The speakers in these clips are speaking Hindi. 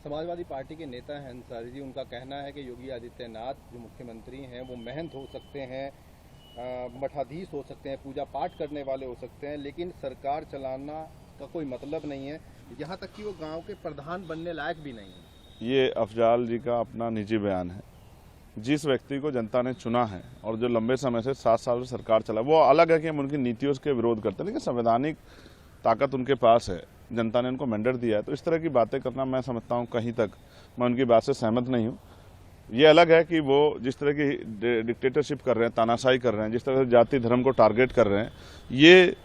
समाजवादी पार्टी के नेता हैं अंसारी जी, उनका कहना है कि योगी आदित्यनाथ जो मुख्यमंत्री हैं वो महंत हो सकते हैं, मठाधीश हो सकते हैं, पूजा पाठ करने वाले हो सकते हैं, लेकिन सरकार चलाना का कोई मतलब नहीं है। यहाँ तक कि वो गांव के प्रधान बनने लायक भी नहीं है। ये अफजाल जी का अपना निजी बयान है। जिस व्यक्ति को जनता ने चुना है और जो लंबे समय से 7 साल से सरकार चला, वो अलग है कि हम उनकी नीतियों के विरोध करते हैं, लेकिन संवैधानिक ताकत उनके पास है, जनता ने उनको मैंडेट दिया है। तो इस तरह की बातें करना मैं समझता हूँ कहीं तक मैं उनकी बात से सहमत नहीं हूँ। ये अलग है कि वो जिस तरह की डिक्टेटरशिप कर रहे हैं, तानाशाही कर रहे हैं, जिस तरह से जाति धर्म को टारगेट कर रहे हैं, ये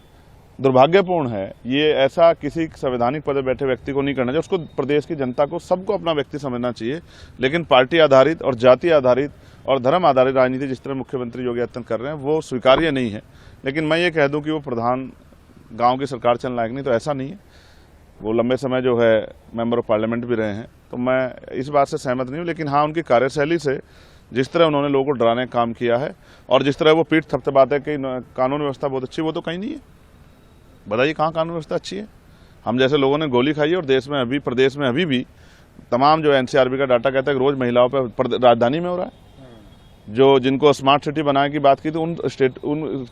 दुर्भाग्यपूर्ण है। ये ऐसा किसी संवैधानिक पद पर बैठे व्यक्ति को नहीं करना चाहिए। उसको प्रदेश की जनता को सबको अपना व्यक्ति समझना चाहिए, लेकिन पार्टी आधारित और जाति आधारित और धर्म आधारित राजनीति जिस तरह मुख्यमंत्री योगी आदित्यनाथ कर रहे हैं वो स्वीकार्य नहीं है। लेकिन मैं ये कह दूं कि वो प्रधान गांव की सरकार चलने लायक नहीं, तो ऐसा नहीं है। वो लंबे समय जो है मेंबर ऑफ पार्लियामेंट भी रहे हैं, तो मैं इस बात से सहमत नहीं हूँ। लेकिन हाँ, उनकी कार्यशैली से जिस तरह उन्होंने लोगों को डराने का काम किया है और जिस तरह वो पीठ थपथपाते कि कानून व्यवस्था बहुत अच्छी, वो तो कहीं नहीं है। बताइए कहाँ कानून व्यवस्था अच्छी है? हम जैसे लोगों ने गोली खाई है और देश में अभी प्रदेश में अभी भी तमाम जो एनसीआरबी का डाटा कहता है कि रोज महिलाओं पर राजधानी में हो रहा है। जो जिनको स्मार्ट सिटी बनाने की बात की थी उन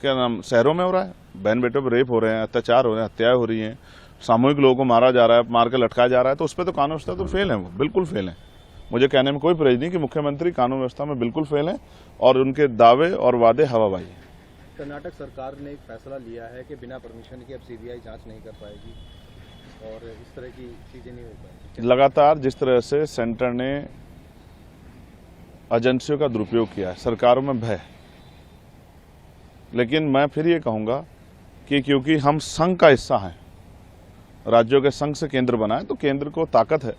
क्या नाम शहरों में हो रहा है। बहन बेटों पर रेप हो रहे हैं, अत्याचार हो रहे हैं, हत्याएं हो रही हैं, सामूहिक लोगों को मारा जा रहा है, मार कर लटकाया जा रहा है। तो उस पर तो कानून व्यवस्था तो फेल है, वो बिल्कुल फेल है। मुझे कहने में कोई परहेज नहीं कि मुख्यमंत्री कानून व्यवस्था में बिल्कुल फेल है और उनके दावे और वादे हवाबाजी है। कर्नाटक सरकार ने एक फैसला लिया है कि बिना परमिशन के अब सीबीआई जांच नहीं कर पाएगी और इस तरह की चीजें नहीं हो पाएगी। लगातार जिस तरह से सेंटर ने एजेंसियों का दुरुपयोग किया है, सरकारों में भय। लेकिन मैं फिर ये कहूंगा कि क्योंकि हम संघ का हिस्सा हैं, राज्यों के संघ से केंद्र बना है, तो केंद्र को ताकत है।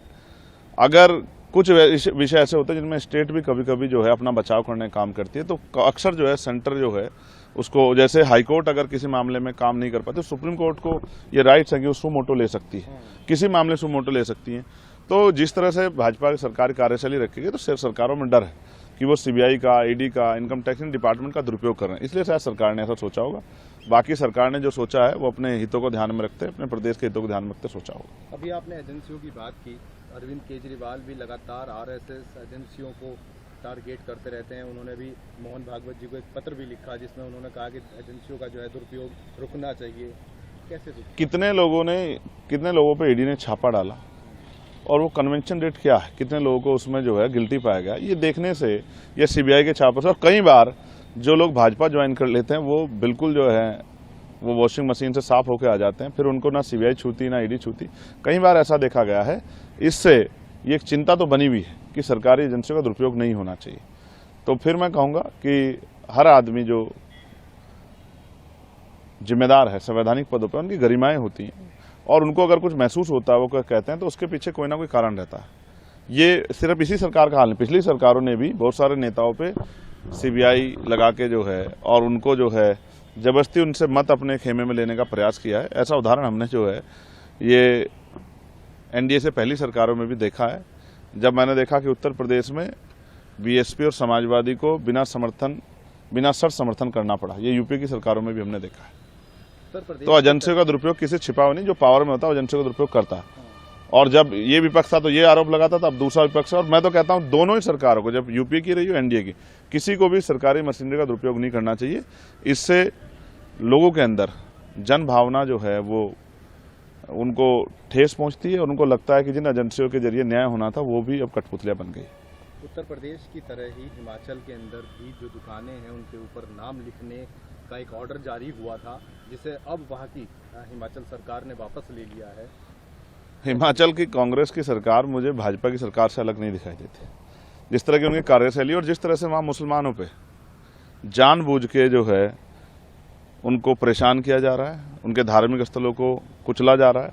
अगर कुछ विषय ऐसे होते हैं जिनमें स्टेट भी कभी कभी जो है अपना बचाव करने का काम करती है, तो अक्सर जो है सेंटर जो है उसको, जैसे हाईकोर्ट अगर किसी मामले में काम नहीं कर पाती, सुप्रीम कोर्ट को ये राइट्स है कि वो सू मोटो ले सकती है, किसी मामले सू मोटो ले सकती है। तो जिस तरह से भाजपा की सरकार कार्यशैली रखेगी, तो सिर्फ सरकारों में डर है कि वो सीबीआई का, ईडी का, इनकम टैक्स डिपार्टमेंट का दुरुपयोग कर रहे हैं, इसलिए शायद सरकार ने ऐसा सोचा होगा। बाकी सरकार ने जो सोचा है वो अपने हितों को ध्यान में रखते, अपने प्रदेश के हितों को ध्यान में रखते सोचा होगा। अभी आपने एजेंसियों की बात की, अरविंद केजरीवाल भी लगातार आरएसएस एजेंसियों को टारगेट करते रहते हैं। उन्होंने भी मोहन भागवत जी को एक पत्र भी लिखा जिसमें उन्होंने कहा कि एजेंसियों का जो है दुरुपयोग रुकना चाहिए। कैसे कितने लोगों पे ईडी ने छापा डाला और वो कन्वेंशन रेट क्या है, कितने लोगों को उसमें जो है गिल्टी पाया गया, ये देखने से ये सीबीआई के छापों से। और कई बार जो लोग भाजपा ज्वाइन कर लेते हैं वो बिल्कुल जो है वो वॉशिंग मशीन से साफ होकर आ जाते हैं, फिर उनको ना सीबीआई छूती ना ईडी छूती। कई बार ऐसा देखा गया है। इससे ये एक चिंता तो बनी हुई है कि सरकारी एजेंसियों का दुरुपयोग नहीं होना चाहिए। तो फिर मैं कहूँगा कि हर आदमी जो जिम्मेदार है संवैधानिक पदों पर, उनकी गरिमाएं होती हैं और उनको अगर कुछ महसूस होता है, वो कहते हैं, तो उसके पीछे कोई ना कोई कारण रहता है। ये सिर्फ इसी सरकार का हाल नहीं, पिछली सरकारों ने भी बहुत सारे नेताओं पे सीबीआई लगा के जो है और उनको जो है जबरदस्ती उनसे मत अपने खेमे में लेने का प्रयास किया है। ऐसा उदाहरण हमने जो है ये एनडीए से पहली सरकारों में भी देखा है, जब मैंने देखा कि उत्तर प्रदेश में बीएसपी और समाजवादी को बिना शर्त समर्थन करना पड़ा। ये यूपी की सरकारों में भी हमने देखा है। तो एजेंसियों का दुरुपयोग किसी छिपा हुआ नहीं, जो पावर में होता है एजेंसियों का दुरुपयोग करता है। और जब ये विपक्ष था तो ये आरोप लगाता था, अब दूसरा विपक्ष है। और मैं तो कहता हूं दोनों ही सरकारों को, जब यूपी की रही हो एनडीए की, किसी को भी सरकारी मशीनरी का दुरुपयोग नहीं करना चाहिए। इससे लोगों के अंदर जन भावना जो है वो उनको ठेस पहुंचती है और उनको लगता है कि जिन एजेंसियों के जरिए न्याय होना था वो भी अब कठपुतलियां बन गई। उत्तर प्रदेश की तरह ही हिमाचल के अंदर भी जो दुकानें हैं उनके ऊपर नाम लिखने का एक ऑर्डर जारी हुआ था, जिसे अब वहाँ की हिमाचल सरकार ने वापस ले लिया है। हिमाचल की कांग्रेस की सरकार मुझे भाजपा की सरकार से अलग नहीं दिखाई देती। जिस तरह की उनकी कार्यशैली और जिस तरह से वहाँ मुसलमानों पे जानबूझ के जो है उनको परेशान किया जा रहा है, उनके धार्मिक स्थलों को कुचला जा रहा है,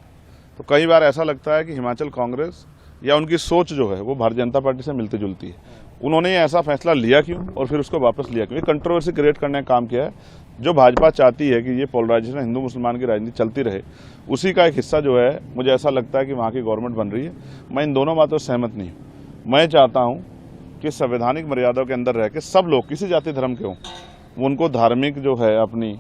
तो कई बार ऐसा लगता है कि हिमाचल कांग्रेस या उनकी सोच जो है वो भारतीय जनता पार्टी से मिलती जुलती है। उन्होंने ये ऐसा फैसला लिया क्यों और फिर उसको वापस लिया क्यों? ये कंट्रोवर्सी क्रिएट करने का काम किया है। जो भाजपा चाहती है कि ये पोलराइजेशन हिंदू मुसलमान की राजनीति चलती रहे, उसी का एक हिस्सा जो है मुझे ऐसा लगता है कि वहाँ की गवर्नमेंट बन रही है। मैं इन दोनों बातों से सहमत नहीं हूँ। मैं चाहता हूँ कि संवैधानिक मर्यादाओं के अंदर रह के सब लोग किसी जाति धर्म के हों, उनको धार्मिक जो है अपनी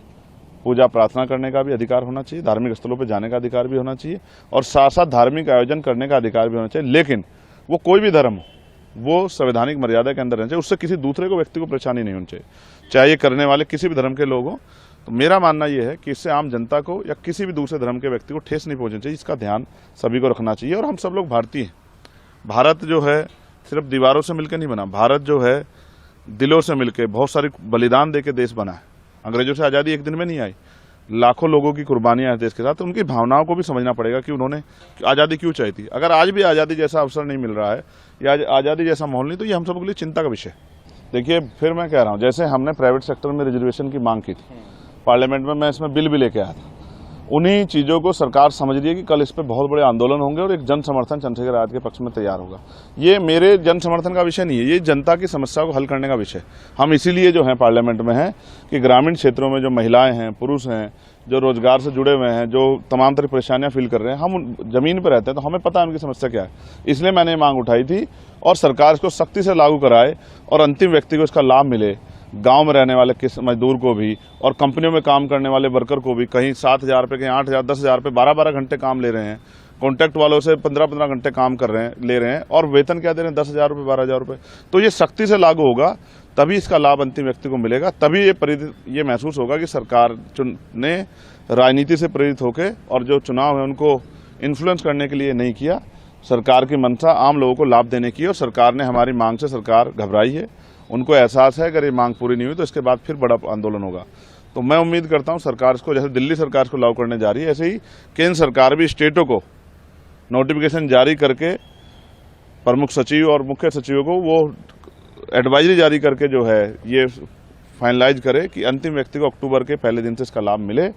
पूजा प्रार्थना करने का भी अधिकार होना चाहिए, धार्मिक स्थलों पर जाने का अधिकार भी होना चाहिए और साथ साथ धार्मिक आयोजन करने का अधिकार भी होना चाहिए। लेकिन वो कोई भी धर्म हो, वो संवैधानिक मर्यादा के अंदर रहना चाहिए, उससे किसी दूसरे को व्यक्ति को परेशानी नहीं होनी चाहिए, चाहे ये करने वाले किसी भी धर्म के लोग हों। तो मेरा मानना ये है कि इससे आम जनता को या किसी भी दूसरे धर्म के व्यक्ति को ठेस नहीं पहुंचनी चाहिए, इसका ध्यान सभी को रखना चाहिए। और हम सब लोग भारतीय हैं। भारत जो है सिर्फ दीवारों से मिलकर नहीं बना, भारत जो है दिलों से मिलकर बहुत सारी बलिदान दे के देश बना है। अंग्रेजों से आज़ादी एक दिन में नहीं आई, लाखों लोगों की कुर्बानियां हैं देश के साथ। तो उनकी भावनाओं को भी समझना पड़ेगा कि उन्होंने आज़ादी क्यों चाहिए थी। अगर आज भी आज़ादी जैसा अवसर नहीं मिल रहा है या आज़ादी जैसा माहौल नहीं, तो ये हम सब के लिए चिंता का विषय है। देखिए, फिर मैं कह रहा हूँ, जैसे हमने प्राइवेट सेक्टर में रिजर्वेशन की मांग की थी पार्लियामेंट में, मैं इसमें बिल भी लेके आया था। उन्हीं चीज़ों को सरकार समझ रही है कि कल इस पर बहुत बड़े आंदोलन होंगे और एक जन समर्थन चंद्रशेखर आजाद के पक्ष में तैयार होगा। ये मेरे जन समर्थन का विषय नहीं है, ये जनता की समस्या को हल करने का विषय। हम इसीलिए जो है पार्लियामेंट में हैं कि ग्रामीण क्षेत्रों में जो महिलाएं हैं, पुरुष हैं, जो रोजगार से जुड़े हुए हैं, जो तमाम तरह परेशानियां फील कर रहे हैं, हम जमीन पर रहते हैं, तो हमें पता है उनकी समस्या क्या है। इसलिए मैंने ये मांग उठाई थी और सरकार इसको सख्ती से लागू कराए और अंतिम व्यक्ति को इसका लाभ मिले, गांव में रहने वाले किस मजदूर को भी और कंपनियों में काम करने वाले वर्कर को भी। कहीं 7,000 रुपये, कहीं 8,000, 10,000 रुपये, 12-12 घंटे काम ले रहे हैं, कॉन्ट्रैक्ट वालों से 15-15 घंटे काम कर रहे हैं, ले रहे हैं, और वेतन क्या दे रहे हैं, 10,000 रुपये, 12,000 रुपये। तो ये सख्ती से लागू होगा, तभी इसका लाभ अंतिम व्यक्ति को मिलेगा, तभी ये महसूस होगा कि सरकार ने राजनीति से प्रेरित होकर और जो चुनाव है उनको इन्फ्लुएंस करने के लिए नहीं किया। सरकार की मंशा आम लोगों को लाभ देने की, और सरकार ने हमारी मांग से सरकार घबराई है। उनको एहसास है अगर ये मांग पूरी नहीं हुई तो इसके बाद फिर बड़ा आंदोलन होगा। तो मैं उम्मीद करता हूं सरकार इसको, जैसे दिल्ली सरकार इसको लागू करने जा रही है, ऐसे ही केंद्र सरकार भी स्टेटों को नोटिफिकेशन जारी करके, प्रमुख सचिव और मुख्य सचिवों को वो एडवाइजरी जारी करके जो है ये फाइनलाइज करे कि अंतिम व्यक्ति को अक्टूबर के पहले दिन से इसका लाभ मिले।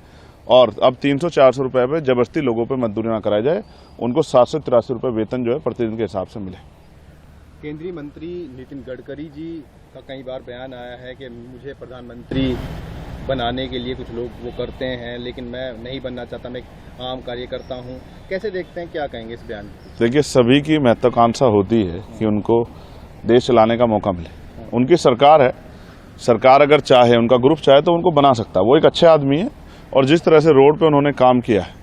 और अब 300-400 रुपये पे जबरदस्ती लोगों पे मजदूरी ना कराई जाए, उनको 783 रुपये वेतन जो है प्रतिदिन के हिसाब से मिले। केंद्रीय मंत्री नितिन गडकरी जी का कई बार बयान आया है कि मुझे प्रधानमंत्री बनाने के लिए कुछ लोग वो करते हैं, लेकिन मैं नहीं बनना चाहता, मैं आम कार्यकर्ता हूं। कैसे देखते हैं, क्या कहेंगे इस बयान को? देखिए, सभी की महत्वाकांक्षा होती है कि उनको देश चलाने का मौका मिले। उनकी सरकार है, सरकार अगर चाहे, उनका ग्रुप चाहे तो उनको बना सकता है। वो एक अच्छे आदमी है और जिस तरह से रोड पे उन्होंने काम किया है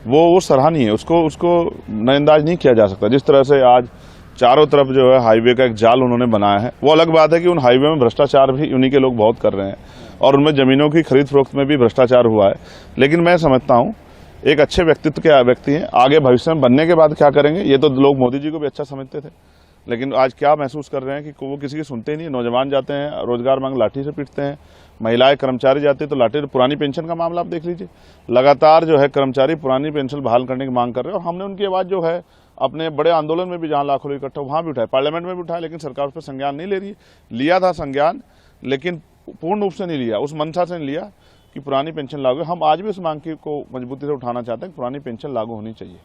वो सराहनीय है, उसको नजरअंदाज नहीं किया जा सकता। जिस तरह से आज चारों तरफ जो है हाईवे का एक जाल उन्होंने बनाया है, वो अलग बात है कि उन हाईवे में भ्रष्टाचार भी उन्हीं के लोग बहुत कर रहे हैं और उनमें जमीनों की खरीद फरोख्त में भी भ्रष्टाचार हुआ है। लेकिन मैं समझता हूँ एक अच्छे व्यक्तित्व के व्यक्ति हैं, आगे भविष्य में बनने के बाद क्या करेंगे, ये तो लोग मोदी जी को भी अच्छा समझते थे, लेकिन आज क्या महसूस कर रहे हैं कि वो किसी की सुनते ही नहीं। नौजवान जाते हैं रोजगार मांग, लाठी से पीटते हैं, महिलाएं कर्मचारी जाती है तो लाठी। पुरानी पेंशन का मामला आप देख लीजिए, लगातार जो है कर्मचारी पुरानी पेंशन बहाल करने की मांग कर रहे हैं और हमने उनकी आवाज़ जो है अपने बड़े आंदोलन में भी, जहां लाखों लोग इकट्ठा, वहां भी उठाए, पार्लियामेंट में भी उठाया, लेकिन सरकार उस पर संज्ञान नहीं ले रही है। लिया था संज्ञान, लेकिन पूर्ण रूप से नहीं लिया, उस मंशा से नहीं लिया कि पुरानी पेंशन लागू। हम आज भी उस मांग को मजबूती से उठाना चाहते हैं कि पुरानी पेंशन लागू होनी चाहिए।